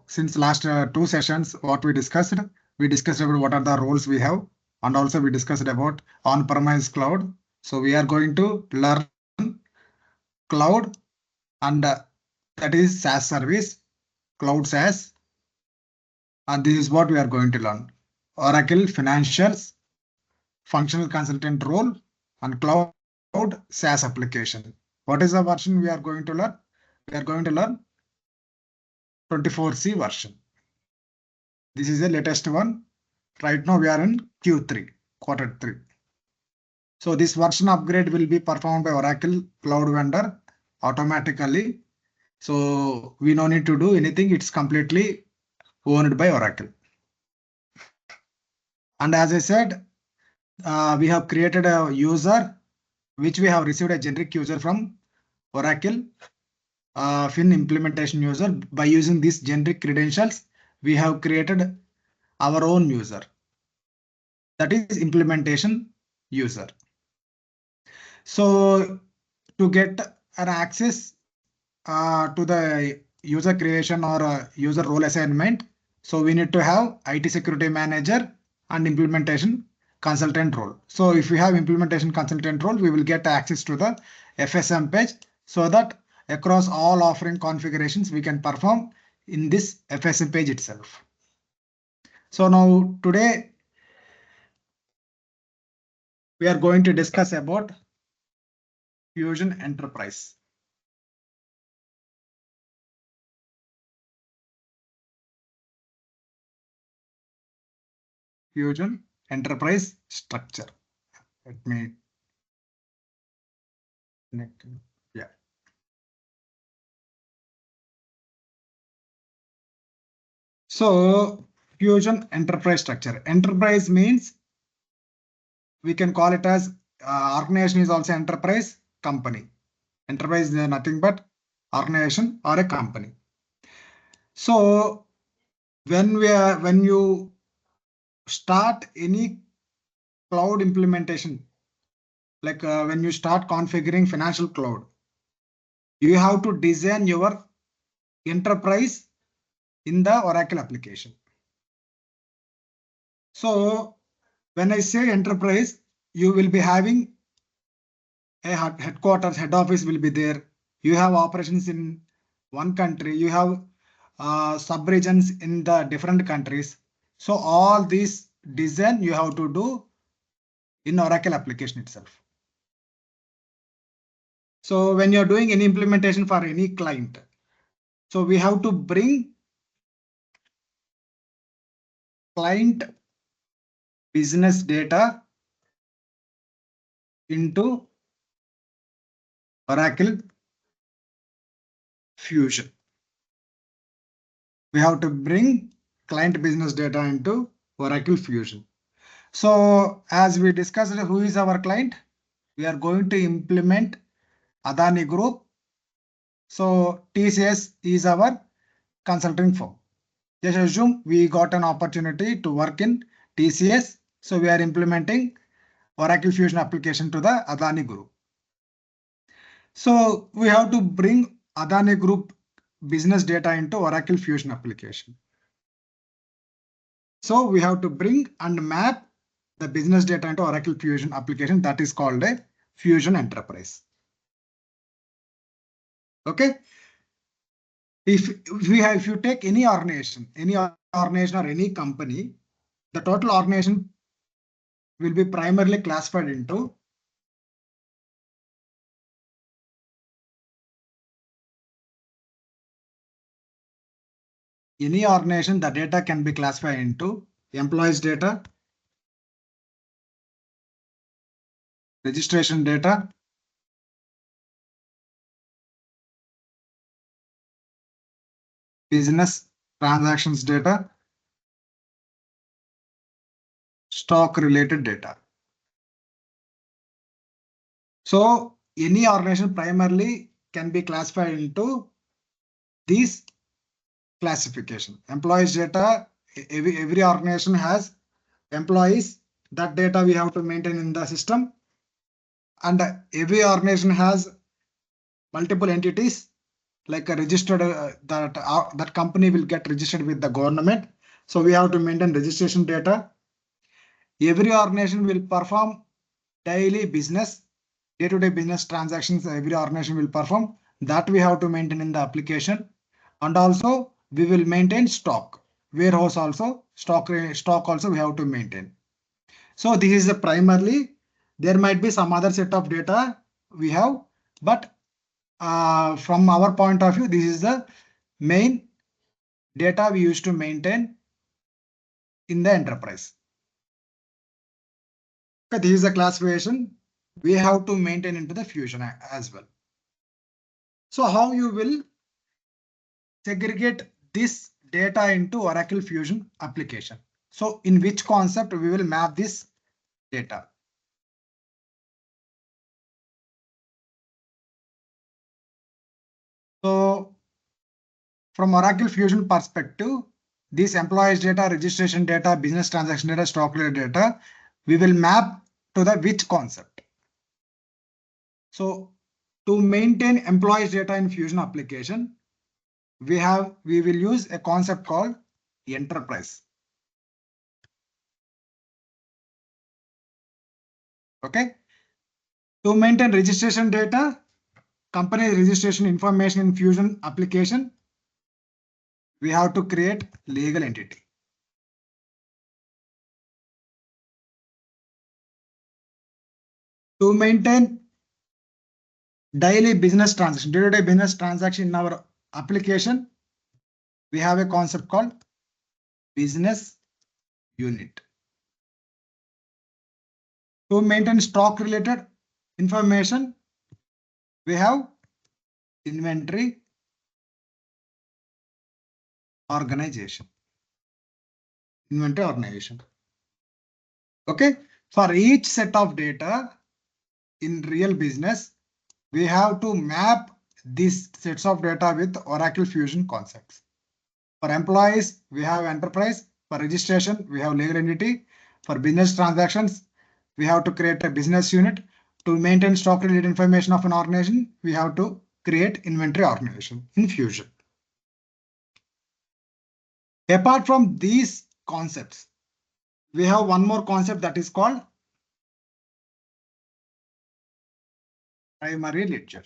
Since last 2 sessions, what we discussed about what are the roles we have, and also we discussed about on-premise cloud. So we are going to learn cloud, and that is SaaS service, cloud SaaS, and this is what we are going to learn: Oracle Financials, functional consultant role, and cloud SaaS application. What is the version we are going to learn? We are going to learn 24C version. This is the latest one. Right now we are in Q3, quarter 3. So this version upgrade will be performed by Oracle Cloud Vendor automatically. So we no need to do anything. It's completely owned by Oracle. And as I said, we have created a user, which we have received a generic user from Oracle Fin implementation user. By using these generic credentials, we have created our own user. That is implementation user. So to get an access to the user creation or user role assignment, so we need to have IT security manager and implementation consultant role. So if we have implementation consultant role, we will get access to the FSM page, so that across all offering configurations we can perform in this FSM page itself. So now today we are going to discuss about Fusion Enterprise. Fusion Enterprise structure. Let me connect. Yeah. So Fusion Enterprise structure. Enterprise means we can call it as organization is also enterprise, company. Enterprise is nothing but organization or a company. So when you start any cloud implementation, like when you start configuring financial cloud, you have to design your enterprise in the Oracle application. So when I say enterprise, you will be having a headquarters, head office will be there. You have operations in one country. You have sub-regions in the different countries. So all these design you have to do in Oracle application itself. So when you're doing any implementation for any client, so we have to bring client business data into Oracle Fusion. We have to bring client business data into Oracle Fusion. So as we discussed, who is our client? We are going to implement Adani Group. So TCS is our consulting firm. Just assume we got an opportunity to work in TCS. So we are implementing Oracle Fusion application to the Adani Group. So we have to bring Adani Group business data into Oracle Fusion application. So we have to bring and map the business data into Oracle Fusion application. That is called a Fusion Enterprise. Okay. If you take any organization or any company, the total organization will be primarily classified into any organization. The data can be classified into employees data, registration data, business transactions data, stock related data. So any organization primarily can be classified into these classification. Employees data, every organization has employees. That data we have to maintain in the system. And every organization has multiple entities. like a registered that company will get registered with the government. So we have to maintain registration data. Every organization will perform daily business, day-to-day business transactions. Every organization will perform that we have to maintain in the application, and also we will maintain stock, warehouse also, stock also we have to maintain. So this is the primarily. There might be some other set of data we have, but from our point of view, this is the main data we used to maintain in the enterprise. Okay, this is the classification we have to maintain into the Fusion as well. So how you will segregate this data into Oracle Fusion application? So in which concept we will map this data? So from Oracle Fusion perspective, this employees data, registration data, business transaction data, stock related data, we will map to the which concept. So to maintain employees data in Fusion application, we will use a concept called enterprise. Okay. To maintain registration data, company registration information in Fusion application, we have to create legal entity. To maintain daily business transaction, day-to-day business transaction in our application, we have a concept called business unit. To maintain stock related information, we have inventory organization. Inventory organization. Okay. For each set of data in real business, we have to map these sets of data with Oracle Fusion concepts. For employees, we have enterprise. For registration, we have legal entity. For business transactions, we have to create a business unit. To maintain stock related information of an organization, we have to create inventory organization in Fusion. Apart from these concepts, we have one more concept that is called primary ledger.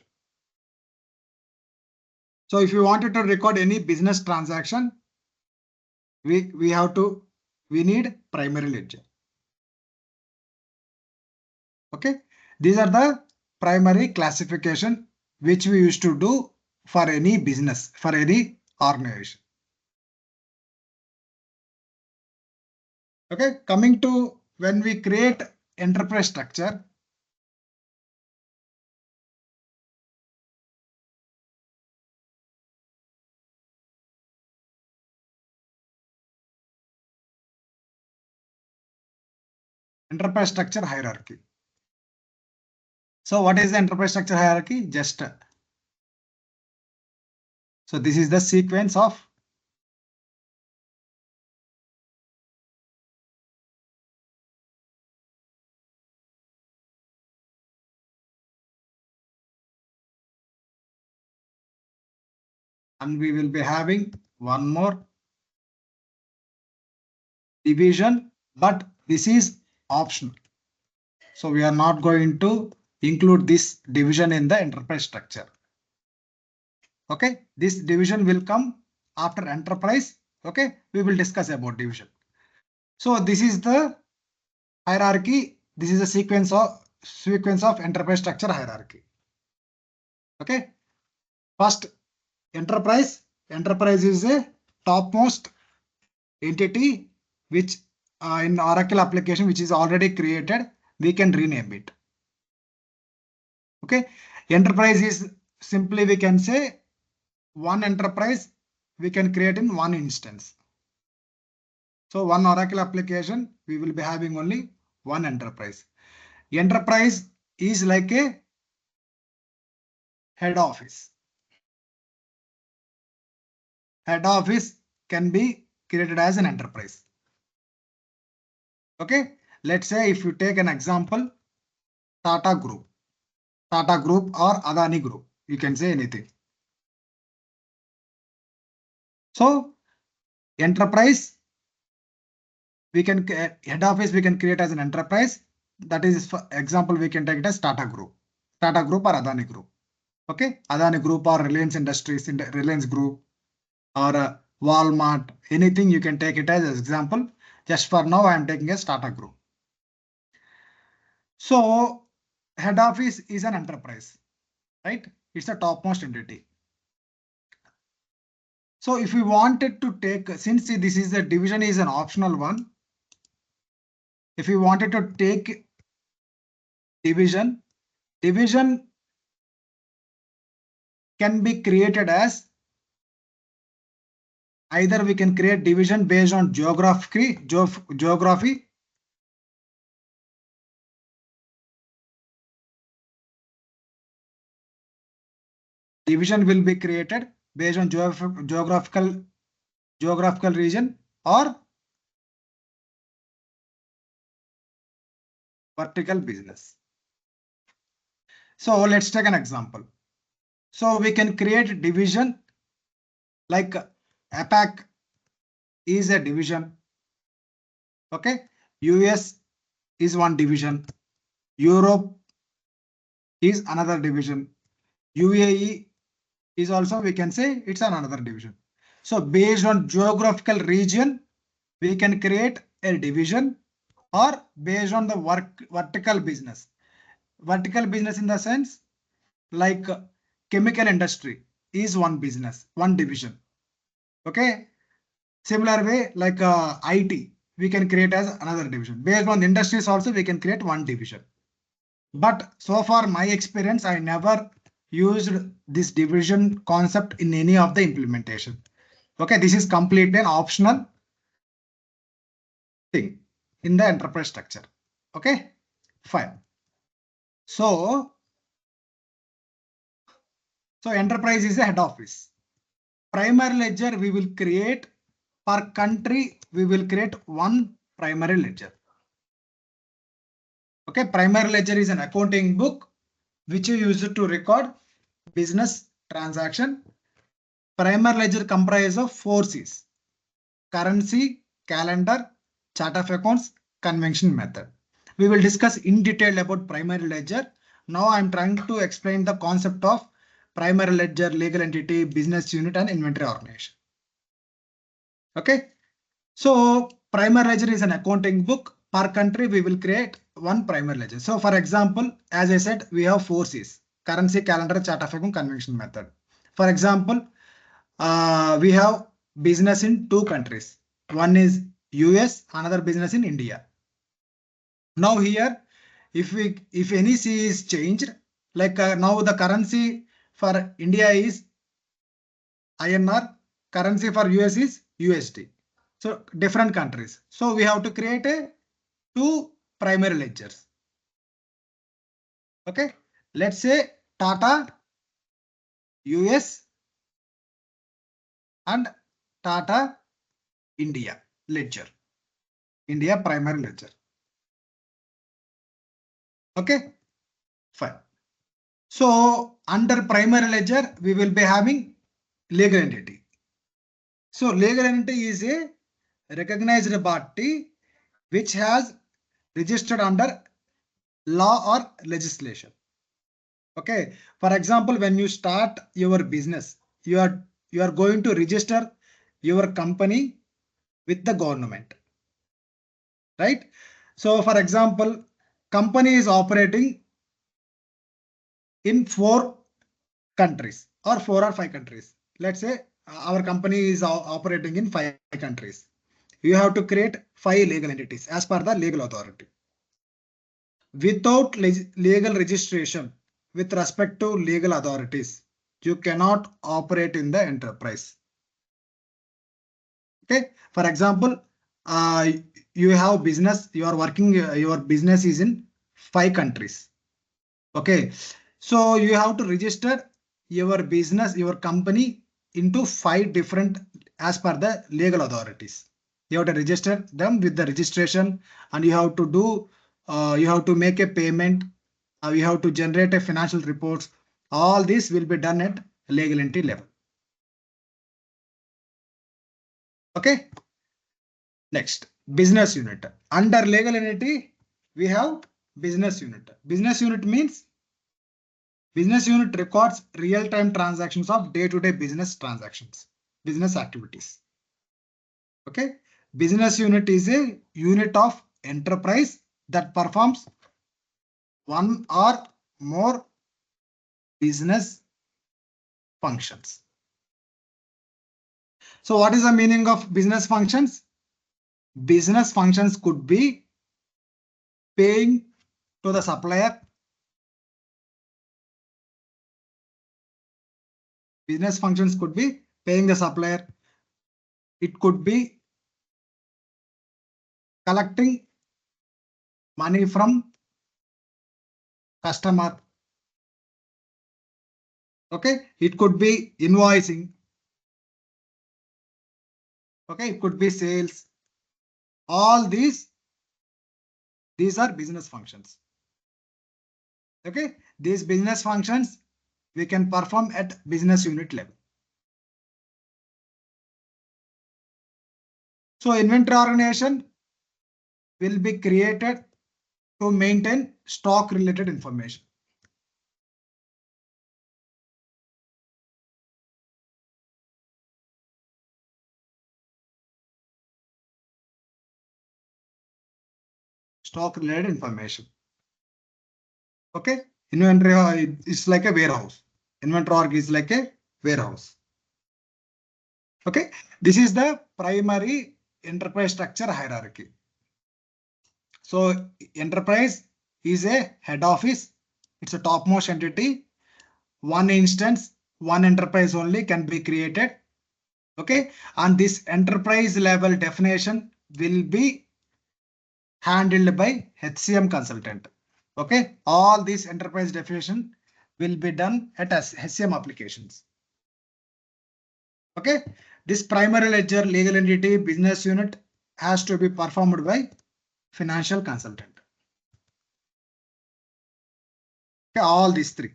So if you wanted to record any business transaction, we need primary ledger. Okay, these are the primary classification which we used to do for any business, for any organization. Okay, coming to when we create enterprise structure, enterprise structure hierarchy. So what is the enterprise structure hierarchy? Just so this is the sequence of and we will be having one more division, but this is optional. So we are not going to include this division in the enterprise structure. Okay, this division will come after enterprise. Okay, we will discuss about division. So this is the hierarchy. This is a sequence of enterprise structure hierarchy. Okay, first enterprise. Enterprise is a topmost entity which in Oracle application which is already created, we can rename it. Okay, enterprise is simply we can say one enterprise we can create in one instance. So one Oracle application, we will be having only one enterprise. Enterprise is like a head office. Head office can be created as an enterprise. Okay, let's say if you take an example, Tata Group or Adani Group, you can say anything. So enterprise, we can head office we can create as an enterprise. That is, for example, we can take it as Tata Group or Adani Group. Okay, Adani Group or Reliance Industries, in Reliance Group or Walmart, anything you can take it as example. Just for now, I am taking as Tata Group. So head office is an enterprise, right? It's a topmost entity. So if we wanted to take, since this is a division is an optional one, if we wanted to take division can be created as either we can create division based on geography. Division will be created based on geographical region or vertical business. So let's take an example. So we can create division like APAC is a division. Okay, US is one division. Europe is another division. UAE is also, we can say it's another division. So based on geographical region, we can create a division, or based on the vertical business. Vertical business in the sense like chemical industry is one business, one division. Okay. Similar way, like IT, we can create as another division. Based on the industries also, we can create one division. But so far, my experience, I never used this division concept in any of the implementation. Okay, this is completely an optional thing in the enterprise structure. Okay, fine. So enterprise is a head office. Primary ledger we will create per country. We will create one primary ledger. Okay, primary ledger is an accounting book which you use to record business transaction. Primary ledger comprises of 4 C's: currency, calendar, chart of accounts, convention method. We will discuss in detail about primary ledger. Now I am trying to explain the concept of primary ledger, legal entity, business unit, and inventory organization. Okay. So primary ledger is an accounting book. Per country, we will create one primary ledger. So for example, as I said, we have 4 C's: currency, calendar, chart of account, convention method. For example, we have business in 2 countries. One is US, another business in India. Now here, if any C is changed, like now the currency for India is INR, currency for US is USD. So different countries. So we have to create a 2 primary ledgers. Okay. Let's say Tata US and Tata India ledger. India primary ledger. Okay. Fine. So under primary ledger, we will be having legal entity. So legal entity is a recognized body which has registered under law or legislation. Okay. For example, when you start your business, you are going to register your company with the government, right? So for example, company is operating in 4 countries or 4 or 5 countries. Let's say our company is operating in 5 countries. You have to create 5 legal entities as per the legal authority. Without legal registration with respect to legal authorities, you cannot operate in the enterprise. Okay. For example, you have business, you are working, your business is in 5 countries. Okay. So you have to register your business, your company into 5 different as per the legal authorities. You have to register them with the registration, and you have to do, you have to make a payment. You have to generate a financial reports. All this will be done at legal entity level. Okay. Next, business unit. Under legal entity, we have business unit. Business unit means business unit records real-time transactions of day-to-day business transactions, business activities. Okay. Business unit is a unit of enterprise that performs one or more business functions. So what is the meaning of business functions? Business functions could be paying to the supplier. Business functions could be paying the supplier. It could be collecting money from customer. Okay. It could be invoicing. Okay. It could be sales. All these are business functions. Okay. These business functions we can perform at business unit level. So inventory organization will be created to maintain stock related information. Stock related information. Okay. Inventory is like a warehouse. Inventory org is like a warehouse. Okay. This is the primary enterprise structure hierarchy. So enterprise is a head office. It's a topmost entity. One instance, one enterprise only can be created. Okay. And this enterprise level definition will be handled by HCM consultant. Okay. All these enterprise definition will be done at HCM applications. Okay. This primary ledger, legal entity, business unit has to be performed by financial consultant. Okay. All these three.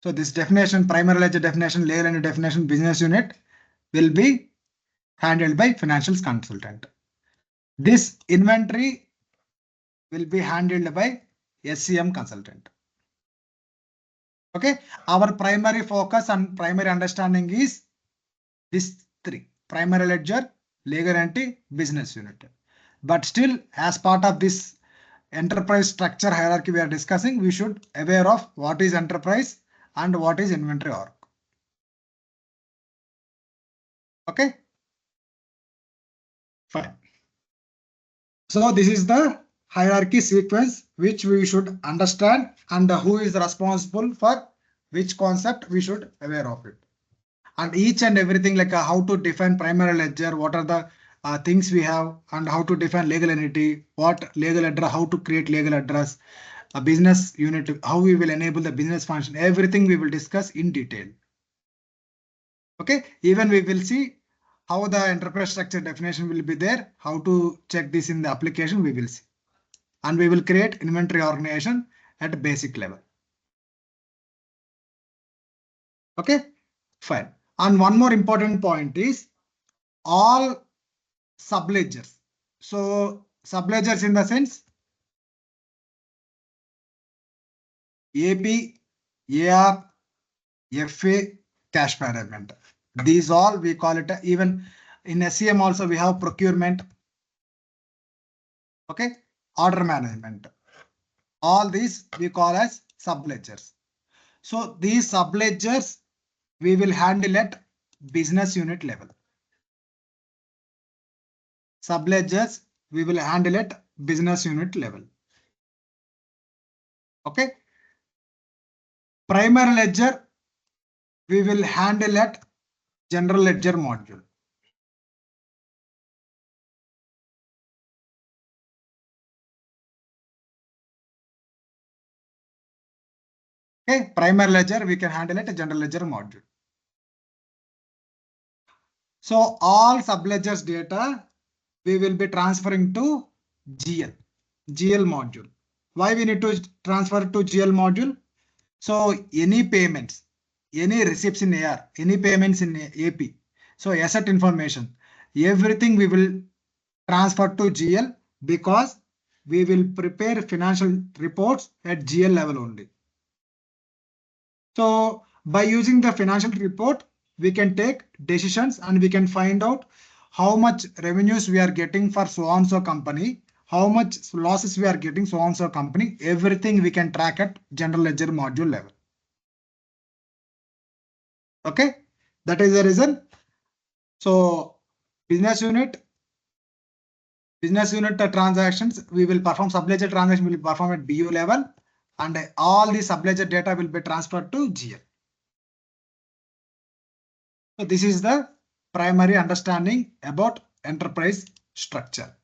So this definition, primary ledger definition, legal entity definition, business unit will be handled by financial consultant. This inventory will be handled by SCM consultant. Okay. Our primary focus and primary understanding is this three: primary ledger, legal entity, business unit. But still, as part of this enterprise structure hierarchy we are discussing, we should aware of what is enterprise and what is inventory org. Okay. Fine. So this is the hierarchy sequence which we should understand, and who is responsible for which concept we should aware of it. And each and everything like how to define primary ledger, what are the things we have, and how to define legal entity, what legal address, how to create legal address, a business unit, how we will enable the business function, everything we will discuss in detail. Okay. Even we will see how the enterprise structure definition will be there, how to check this in the application we will see. And we will create inventory organization at a basic level. Okay, fine. And one more important point is all subledgers. So subledgers in the sense AP, AR, FA, cash management. These all we call it even in SCM also we have procurement. Okay, order management. All these we call as subledgers. So these subledgers we will handle at business unit level. Subledgers we will handle at business unit level. Okay. Primary ledger we will handle at general ledger module. Okay. Primary ledger we can handle at a general ledger module. So all subledgers data we will be transferring to GL module. Why we need to transfer to GL module? So any payments, any receipts in AR, any payments in AP. So asset information, everything we will transfer to GL because we will prepare financial reports at GL level only. So by using the financial report, we can take decisions and we can find out how much revenues we are getting for so and so company, how much losses we are getting so and so company. Everything we can track at general ledger module level. Okay, that is the reason. So business unit transactions, we will perform subledger transaction will be performed at BU level, and all the subledger data will be transferred to GL. So this is the primary understanding about enterprise structure.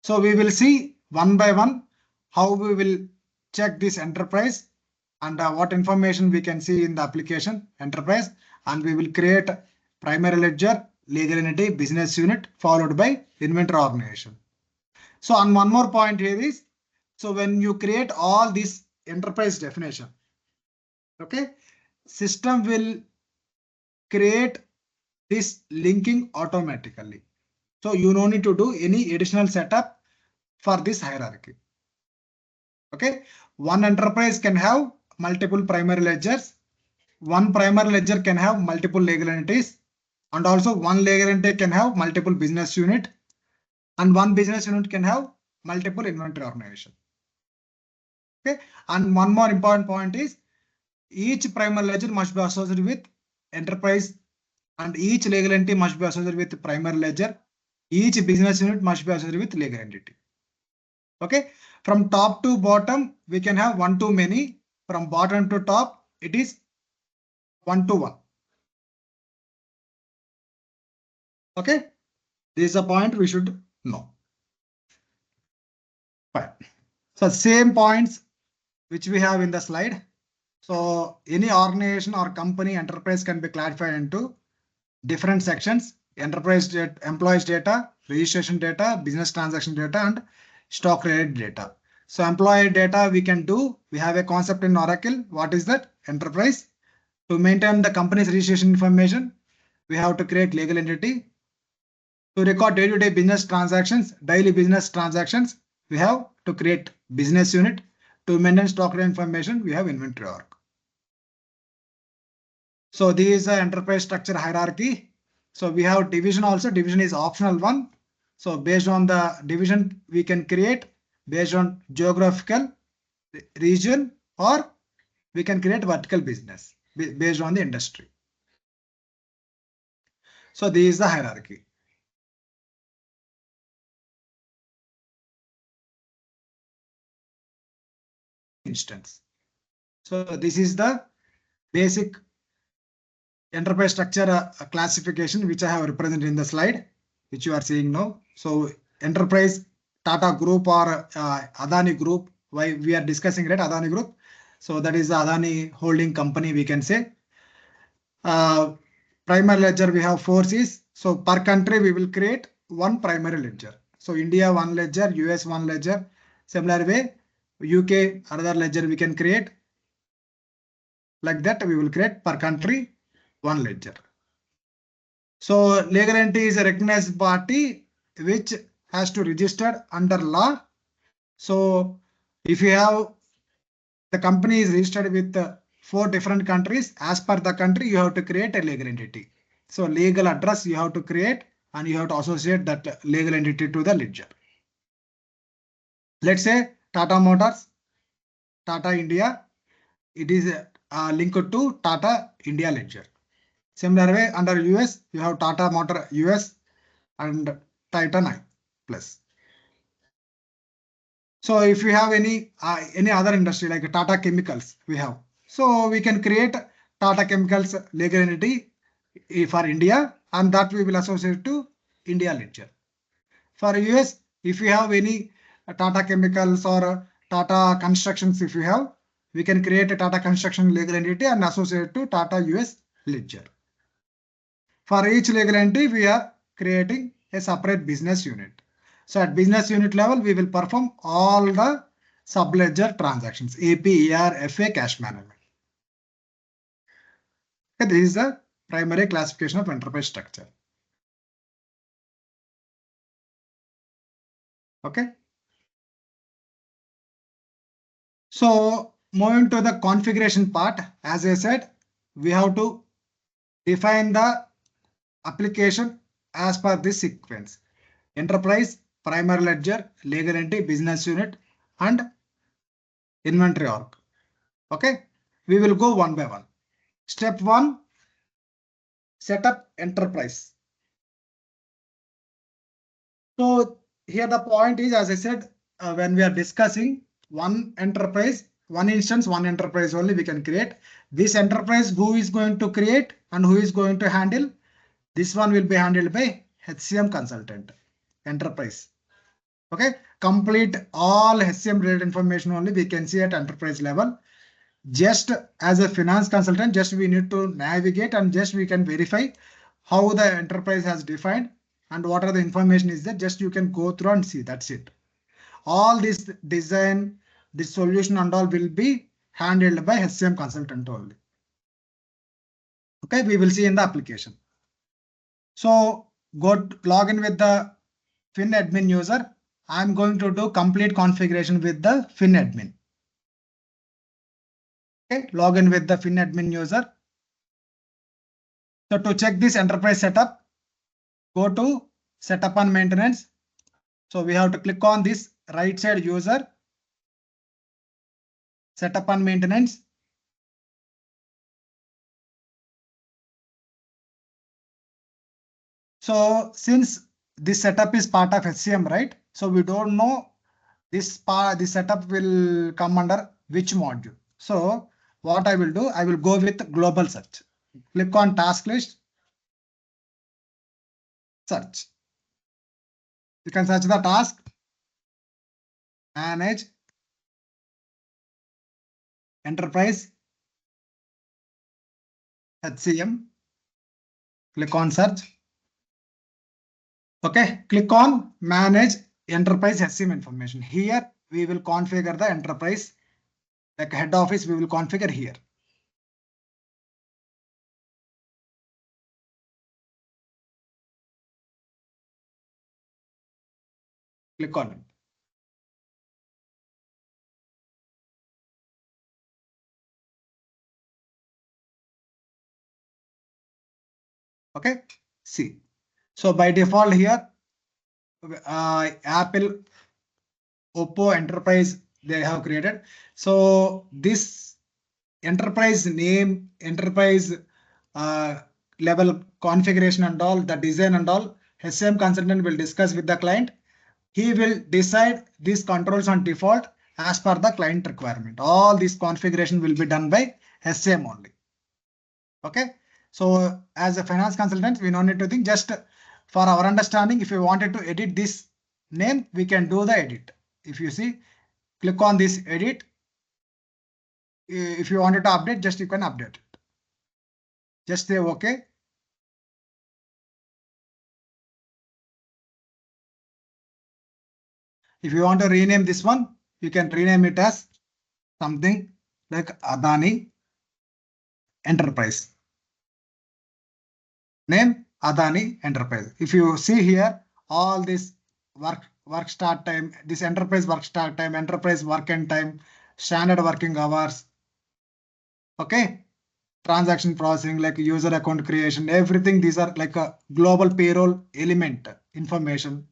So we will see one by one how we will check this enterprise and what information we can see in the application enterprise, and we will create primary ledger, legal entity, business unit, followed by inventory organization. So on one more point here is, so when you create all this enterprise definition, okay, system will create this linking automatically. So you don't need to do any additional setup for this hierarchy. Okay, one enterprise can have multiple primary ledgers. One primary ledger can have multiple legal entities, and also one legal entity can have multiple business unit, and one business unit can have multiple inventory organization. Okay, and one more important point is each primary ledger must be associated with enterprise, and each legal entity must be associated with primary ledger. Each business unit must be associated with legal entity. Okay, from top to bottom, we can have one to many. From bottom to top, it is one to one. Okay, this is a point we should know. Fine. So same points which we have in the slide. So any organization or company enterprise can be classified into different sections: enterprise data, employees data, registration data, business transaction data, and stock related data. So employee data we can do, we have a concept in Oracle. What is that? Enterprise. To maintain the company's registration information, we have to create legal entity. To record day-to-day business transactions, daily business transactions, we have to create business unit. To maintain stock information, we have inventory org. So this is the enterprise structure hierarchy. So we have division also. Division is optional one. So based on the division, we can create based on geographical region, or we can create vertical business based on the industry. So this is the hierarchy. Instance. So this is the basic enterprise structure classification which I have represented in the slide, which you are seeing now. So enterprise Tata Group or Adani Group, why we are discussing, right? Adani Group. So that is the Adani holding company, we can say. Primary ledger we have 4 C's. So per country we will create one primary ledger. So India one ledger, US one ledger. Similar way, UK another ledger we can create. Like that we will create per country one ledger. So legal entity is a recognized party which has to register under law. So if you have the company is registered with 4 different countries, as per the country you have to create a legal entity. So legal address you have to create, and you have to associate that legal entity to the ledger. Let's say Tata Motors, Tata India, it is linked to Tata India ledger. Similar way under US you have Tata Motor US and Titan I plus. So if you have any other industry like Tata Chemicals, we have. So we can create Tata Chemicals legal entity for India, and that we will associate to India ledger. For US, if you have any Tata Chemicals or Tata Constructions, if you have, we can create a Tata Construction legal entity and associate to Tata US ledger. For each legal entity, we are creating a separate business unit. So at business unit level, we will perform all the sub-ledger transactions, AP, AR, FA, cash management. Okay, this is the primary classification of enterprise structure. Okay. So moving to the configuration part, as I said, we have to define the application as per this sequence: enterprise, primary ledger, legal entity, business unit, and inventory org. Okay, we will go one by one. Step one, set up enterprise. So here the point is, as I said, when we are discussing one enterprise, one instance, one enterprise only we can create. This enterprise, who is going to create and who is going to handle? This one will be handled by HCM consultant, enterprise. Okay, complete all HCM related information only we can see at enterprise level. Just as a finance consultant, just we need to navigate and just we can verify how the enterprise has defined and what are the information is that. Just you can go through and see, that's it. All this design, this solution and all will be handled by HCM consultant only. Okay, we will see in the application. So go log in with the FinAdmin user. I'm going to do complete configuration with the FinAdmin. Okay, log in with the FinAdmin user. So to check this enterprise setup, go to setup and maintenance. So we have to click on this right side user, setup and maintenance. So since this setup is part of HCM, right? So we don't know this part, this setup will come under which module. So what I will do, I will go with global search. Click on task list, search. You can search the task, manage, enterprise, HCM. Click on search. Okay, click on manage enterprise HCM information. Here we will configure the enterprise, like head office, we will configure here. Click on it. Okay, see. So by default here, Apple, Oppo enterprise they have created. So this enterprise name, enterprise level configuration and all, the design and all, HCM consultant will discuss with the client. He will decide these controls on default as per the client requirement. All this configuration will be done by HCM only. Okay. So as a finance consultant, we don't need to think. Just for our understanding, if you wanted to edit this name, we can do the edit. If you see, click on this edit. If you wanted to update, just you can update it. Just say okay. If you want to rename this one, you can rename it as something like Adani Enterprise. Name Adani Enterprise. If you see here, all this work start time, this enterprise work start time, enterprise work end time, standard working hours. Okay, transaction processing, like user account creation, everything. These are like a global payroll element information.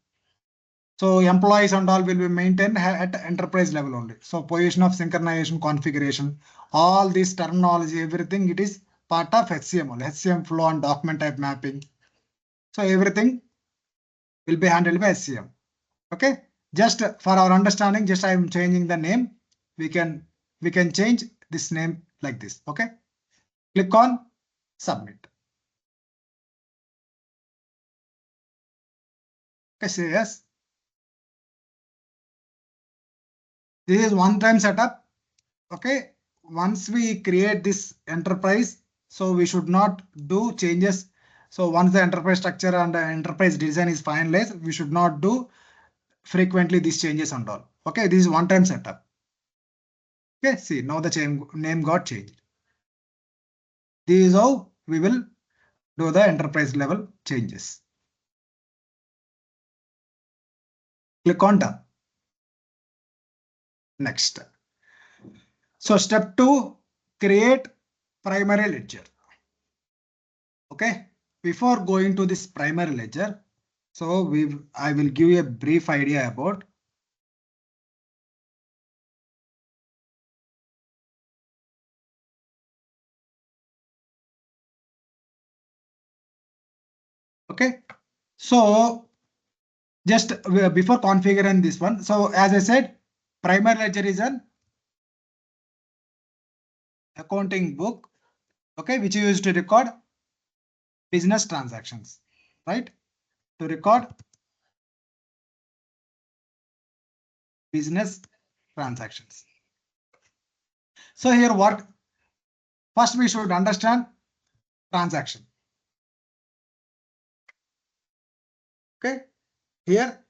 So employees and all will be maintained at enterprise level only. So position of synchronization, configuration, all this terminology, everything, it is part of HCM only. HCM flow and document type mapping. So everything will be handled by HCM. Okay. Just for our understanding, just I am changing the name. We can change this name like this. Okay. Click on submit. Okay. Say yes. This is one-time setup. Okay. Once we create this enterprise, so we should not do changes. So once the enterprise structure and the enterprise design is finalized, we should not do frequently these changes and all. Okay. This is one-time setup. Okay. See, now the name got changed. This is how we will do the enterprise level changes. Click on done. Next. So step 2, create primary ledger. Okay. Before going to this primary ledger, so I will give you a brief idea about okay. So just before configuring this one, so as I said, primary ledger is an accounting book, okay, which you use to record business transactions, right? To record business transactions. So here what? First we should understand transaction. Okay. Here,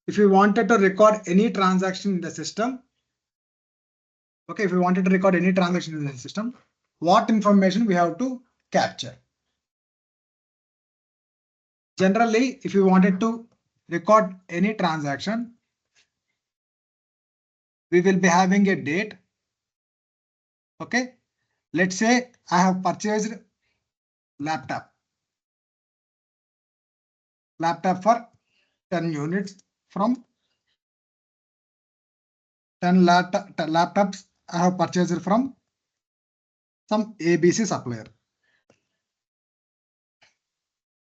if you wanted to record any transaction in the system, okay, if you wanted to record any transaction in the system, what information we have to capture? Generally, if you wanted to record any transaction, we will be having a date. Okay. Let's say I have purchased laptop for 10 units from 10 laptops I have purchased from some ABC supplier.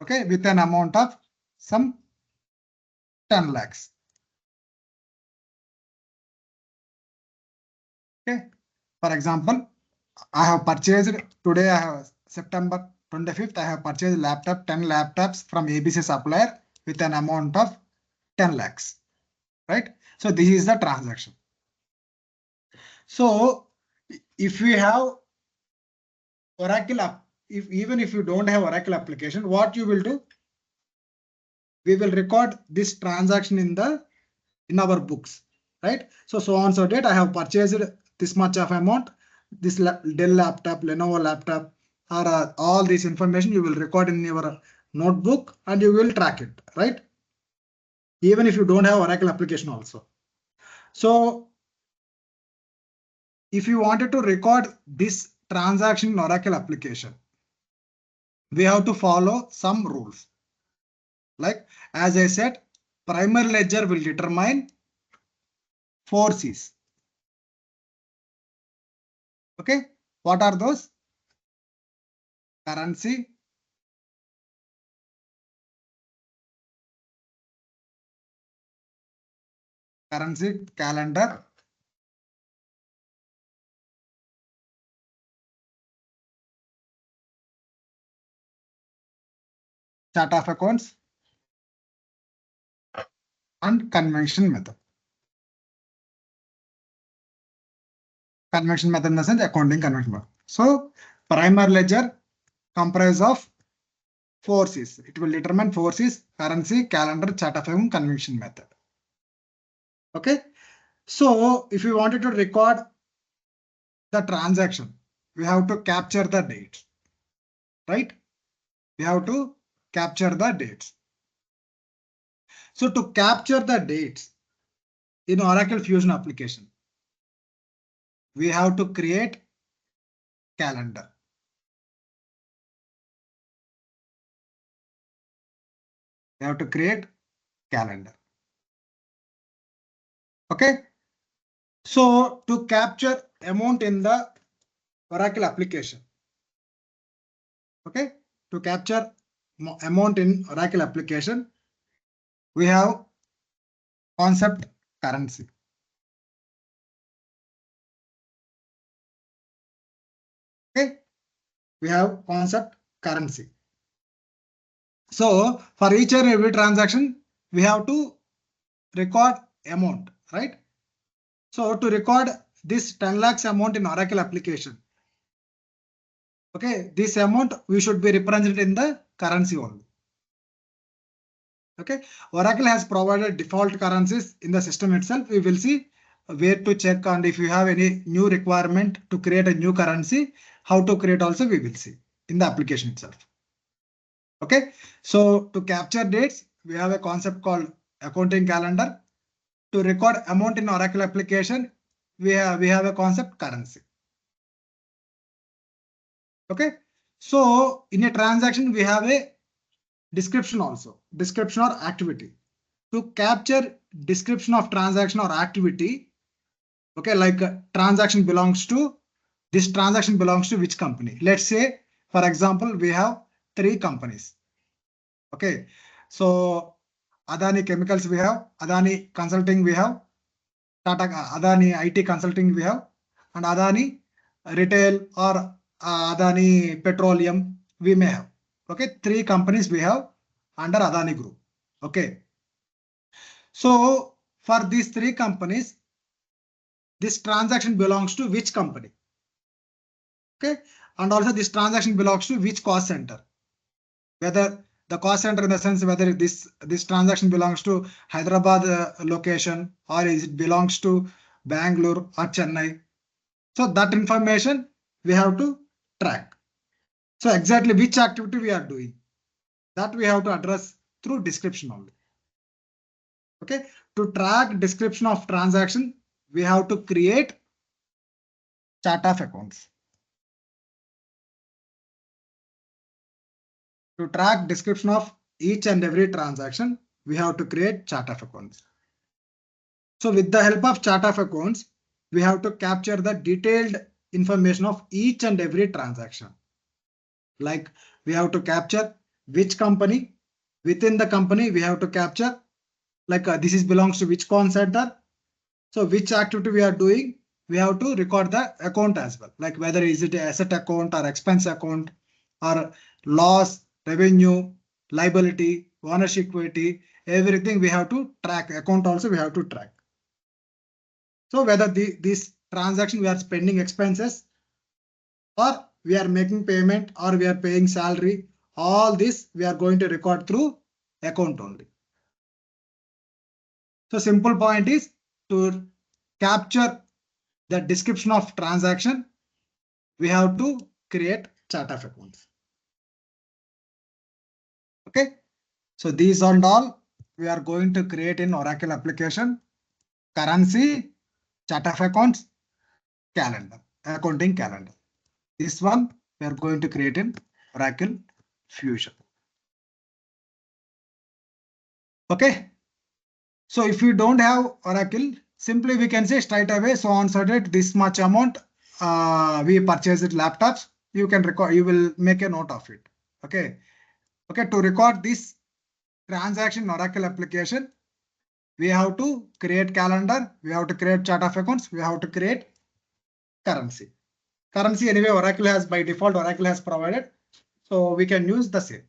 Okay, with an amount of some 10 lakhs. Okay, for example, I have purchased today, I have September 25th, I have purchased 10 laptops from ABC supplier with an amount of 10 lakhs, right? So this is the transaction. So if we have Oracle app, even if you don't have Oracle application, what you will do? We will record this transaction in our books, right? So on so date I have purchased this much of amount, this Dell laptop, Lenovo laptop, or all this information you will record in your notebook and you will track it, right? Even if you don't have Oracle application also. So if you wanted to record this transaction in Oracle application, we have to follow some rules. Like, as I said, primary ledger will determine 4 C's. Okay, what are those? Currency, calendar, chart of accounts, and convention method. Convention method in the sense accounting convention method. So primary ledger comprises of 4 C's. It will determine 4 C's: currency, calendar, chart of account, convention method. Okay. So if you wanted to record the transaction, we have to capture the dates, right? We have to capture the dates. So to capture the dates in Oracle Fusion application, we have to create calendar. We have to create calendar. Okay. So to capture amount in the Oracle application, okay, to capture amount in Oracle application, we have concept currency. Okay, we have concept currency. So for each and every transaction, we have to record amount, right? So to record this 10 lakhs amount in Oracle application, okay, this amount we should be represented in the currency only. Okay, Oracle has provided default currencies in the system itself. We will see where to check, and if you have any new requirement to create a new currency, How to create also we will see in the application itself. Okay, so to capture dates, we have a concept called accounting calendar. To record amount in Oracle application, we have a concept currency. Okay, so in a transaction, we have a description also, description or activity. To capture description of transaction or activity, okay, like transaction belongs to, this transaction belongs to which company? Let's say, for example, we have 3 companies. Okay, so Adani Chemicals we have, Adani Consulting we have, Tata Adani IT Consulting we have, and Adani Retail or Adani Petroleum we may have. Okay, 3 companies we have under Adani Group. Okay, so for these 3 companies, this transaction belongs to which company? Okay, and also this transaction belongs to which cost center? Whether the cost center in the sense whether this transaction belongs to Hyderabad location or is it belongs to Bangalore or Chennai. So that information we have to track. So exactly which activity we are doing, that we have to address through description only. Okay, to track description of transaction, we have to create chart of accounts. To track description of each and every transaction, we have to create chart of accounts. So with the help of chart of accounts, we have to capture the detailed information of each and every transaction. Like we have to capture which company, within the company we have to capture like this is belongs to which cost center. So which activity we are doing, we have to record the account as well. Like whether is it asset account or expense account or loss, revenue, liability, ownership equity, everything we have to track. Account also we have to track. So whether this transaction we are spending expenses or we are making payment or we are paying salary, all this we are going to record through account only. So simple point is to capture the description of transaction, we have to create chart of accounts. Okay, so these and all we are going to create in Oracle application: currency, chart of accounts, calendar, accounting calendar. This one we are going to create in Oracle Fusion. Okay, so if you don't have Oracle, simply we can say straight away, so on so that this much amount we purchased laptops, you can record, you will make a note of it. Okay, okay, to record this transaction Oracle application, we have to create calendar, we have to create chart of accounts, we have to create currency. Currency anyway Oracle has by default, Oracle has provided, so we can use the same.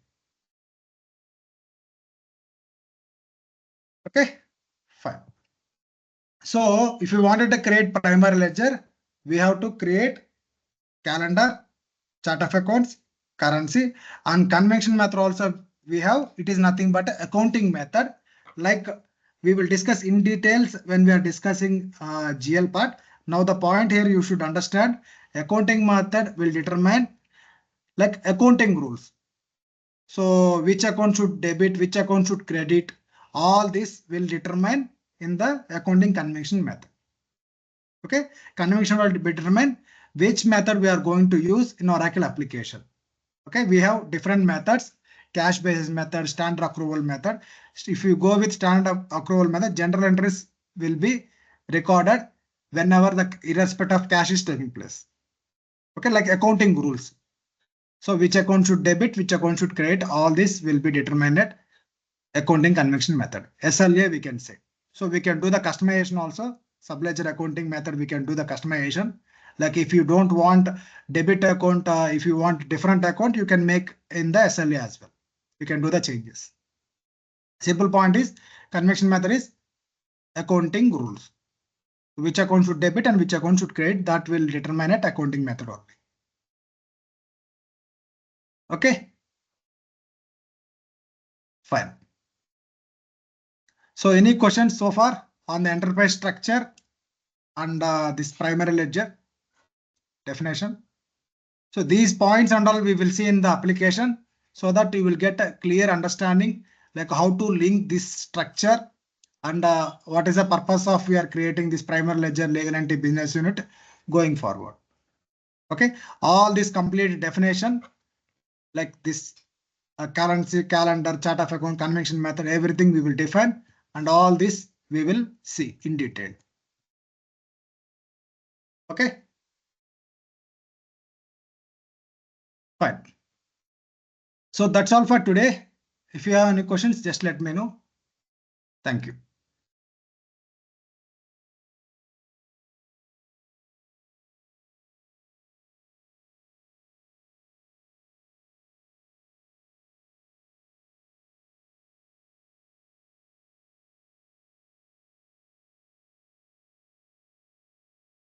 Okay, fine. So if you wanted to create primary ledger, we have to create calendar, chart of accounts, currency, and convention method also we have. It is nothing but accounting method. Like we will discuss in details when we are discussing GL part. Now the point here you should understand, accounting method will determine like accounting rules. So which account should debit, which account should credit, all this will determine in the accounting convention method. Okay, convention will determine which method we are going to use in Oracle application. Okay, we have different methods: cash basis method, standard accrual method. If you go with standard accrual method, general entries will be recorded whenever the irrespective of cash is taking place. Okay, like accounting rules. So which account should debit, which account should credit, all this will be determined at accounting convention method. SLA we can say. So we can do the customization also. Subledger accounting method, we can do the customization. Like if you don't want debit account, if you want different account, you can make in the SLA as well. You can do the changes. Simple point is convention method is accounting rules. Which account should debit and which account should credit, that will determine at accounting method only. Okay, fine. So any questions so far on the enterprise structure and this primary ledger definition? So these points and all we will see in the application, so that you will get a clear understanding like how to link this structure and what is the purpose of we are creating this primary ledger legal entity business unit going forward. Okay, all this complete definition like this currency, calendar, chart of account, convention method, everything we will define, and all this we will see in detail. Okay, fine. So that's all for today. If you have any questions, just let me know. Thank you.